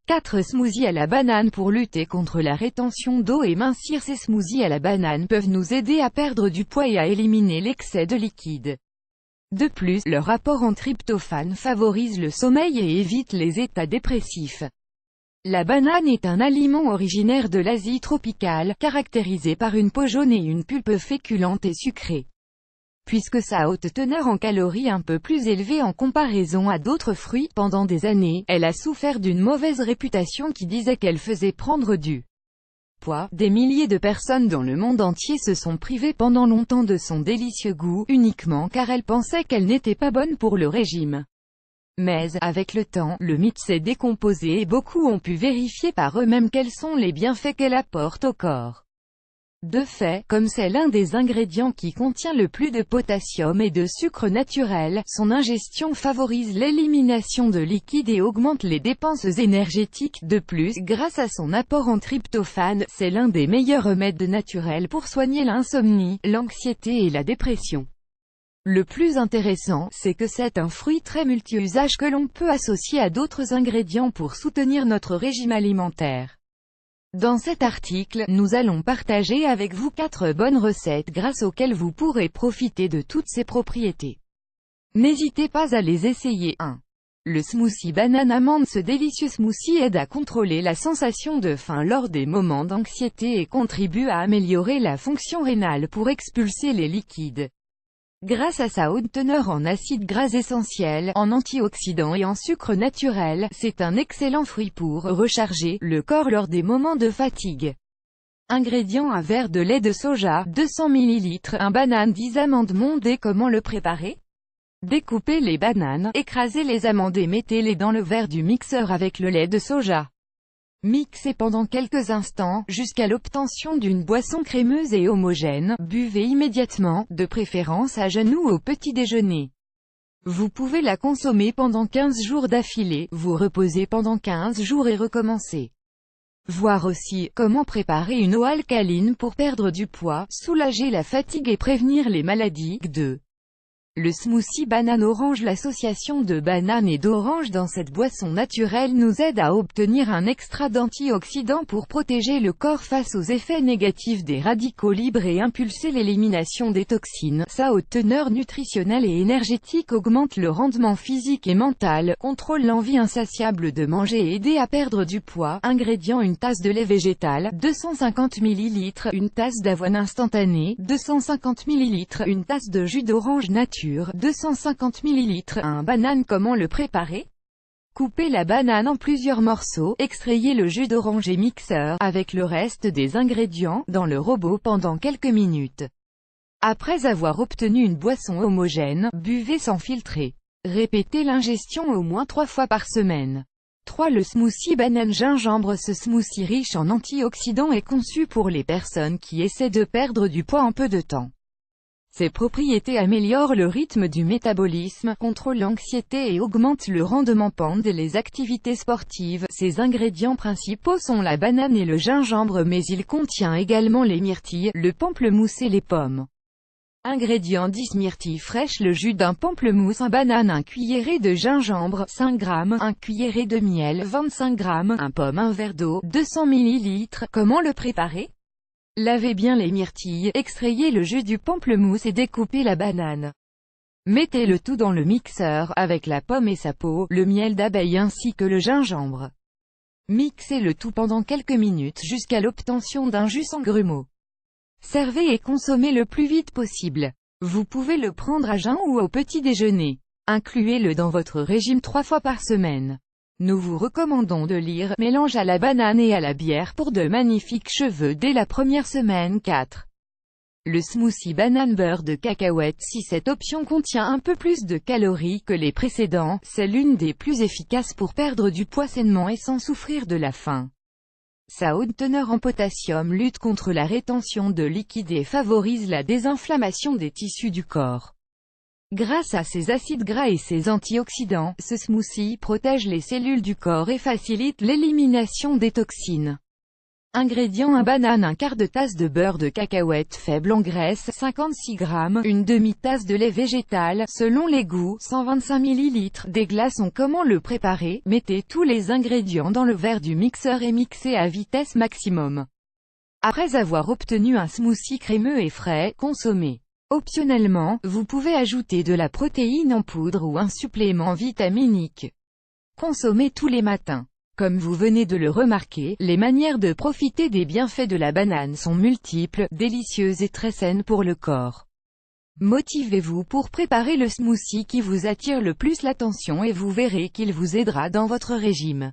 4 smoothies à la banane pour lutter contre la rétention d'eau et mincir. Ces smoothies à la banane peuvent nous aider à perdre du poids et à éliminer l'excès de liquide. De plus, leur apport en tryptophane favorise le sommeil et évite les états dépressifs. La banane est un aliment originaire de l'Asie tropicale, caractérisé par une peau jaune et une pulpe féculente et sucrée. Puisque sa haute teneur en calories un peu plus élevée en comparaison à d'autres fruits, pendant des années, elle a souffert d'une mauvaise réputation qui disait qu'elle faisait prendre du poids. Des milliers de personnes dans le monde entier se sont privées pendant longtemps de son délicieux goût, uniquement car elles pensaient qu'elle n'était pas bonne pour le régime. Mais, avec le temps, le mythe s'est décomposé et beaucoup ont pu vérifier par eux-mêmes quels sont les bienfaits qu'elle apporte au corps. De fait, comme c'est l'un des ingrédients qui contient le plus de potassium et de sucre naturel, son ingestion favorise l'élimination de liquide et augmente les dépenses énergétiques. De plus, grâce à son apport en tryptophane, c'est l'un des meilleurs remèdes naturels pour soigner l'insomnie, l'anxiété et la dépression. Le plus intéressant, c'est que c'est un fruit très multi-usage que l'on peut associer à d'autres ingrédients pour soutenir notre régime alimentaire. Dans cet article, nous allons partager avec vous 4 bonnes recettes grâce auxquelles vous pourrez profiter de toutes ces propriétés. N'hésitez pas à les essayer. 1. Le smoothie banane-amande. Ce délicieux smoothie aide à contrôler la sensation de faim lors des moments d'anxiété et contribue à améliorer la fonction rénale pour expulser les liquides. Grâce à sa haute teneur en acides gras essentiels, en antioxydants et en sucre naturel, c'est un excellent fruit pour recharger le corps lors des moments de fatigue. Ingrédients: un verre de lait de soja, 200 ml, un banane, 10 amandes mondées. Comment le préparer? Découpez les bananes, écrasez les amandes et mettez-les dans le verre du mixeur avec le lait de soja. Mixez pendant quelques instants, jusqu'à l'obtention d'une boisson crémeuse et homogène. Buvez immédiatement, de préférence à jeun ou au petit déjeuner. Vous pouvez la consommer pendant 15 jours d'affilée, vous reposez pendant 15 jours et recommencez. Voir aussi, comment préparer une eau alcaline pour perdre du poids, soulager la fatigue et prévenir les maladies. 2. Le smoothie banane-orange. L'association de banane et d'orange dans cette boisson naturelle nous aide à obtenir un extra d'antioxydants pour protéger le corps face aux effets négatifs des radicaux libres et impulser l'élimination des toxines. Sa haute teneur nutritionnelle et énergétique augmente le rendement physique et mental, contrôle l'envie insatiable de manger et aide à perdre du poids. Ingrédients: une tasse de lait végétal, 250 ml, une tasse d'avoine instantanée, 250 ml, une tasse de jus d'orange nature, 250 ml, un banane. Comment le préparer? Coupez la banane en plusieurs morceaux, extrayez le jus d'orange et mixeur, avec le reste des ingrédients, dans le robot pendant quelques minutes. Après avoir obtenu une boisson homogène, buvez sans filtrer. Répétez l'ingestion au moins 3 fois par semaine. 3. Le smoothie banane-gingembre. Ce smoothie riche en antioxydants est conçu pour les personnes qui essaient de perdre du poids en peu de temps. Ses propriétés améliorent le rythme du métabolisme, contrôlent l'anxiété et augmentent le rendement pendant les activités sportives. Ses ingrédients principaux sont la banane et le gingembre, mais il contient également les myrtilles, le pamplemousse et les pommes. Ingrédients: 10 myrtilles fraîches, le jus d'un pamplemousse, un banane, un cuillerée de gingembre, 5 g, un cuillerée de miel, 25 g, un pomme, un verre d'eau, 200 ml. Comment le préparer? Lavez bien les myrtilles, extrayez le jus du pamplemousse et découpez la banane. Mettez le tout dans le mixeur, avec la pomme et sa peau, le miel d'abeille ainsi que le gingembre. Mixez le tout pendant quelques minutes jusqu'à l'obtention d'un jus sans grumeaux. Servez et consommez le plus vite possible. Vous pouvez le prendre à jeun ou au petit déjeuner. Incluez-le dans votre régime 3 fois par semaine. Nous vous recommandons de lire « Mélange à la banane et à la bière » pour de magnifiques cheveux dès la première semaine. 4. Le smoothie banane beurre de cacahuète. Si cette option contient un peu plus de calories que les précédents, c'est l'une des plus efficaces pour perdre du poids sainement et sans souffrir de la faim. Sa haute teneur en potassium lutte contre la rétention de liquide et favorise la désinflammation des tissus du corps. Grâce à ses acides gras et ses antioxydants, ce smoothie protège les cellules du corps et facilite l'élimination des toxines. Ingrédients: 1 banane, un quart de tasse de beurre de cacahuète faible en graisse, 56 g, une demi-tasse de lait végétal, selon les goûts, 125 ml, des glaçons. Comment le préparer? Mettez tous les ingrédients dans le verre du mixeur et mixez à vitesse maximum. Après avoir obtenu un smoothie crémeux et frais, consommez. Optionnellement, vous pouvez ajouter de la protéine en poudre ou un supplément vitaminique. Consommez tous les matins. Comme vous venez de le remarquer, les manières de profiter des bienfaits de la banane sont multiples, délicieuses et très saines pour le corps. Motivez-vous pour préparer le smoothie qui vous attire le plus l'attention et vous verrez qu'il vous aidera dans votre régime.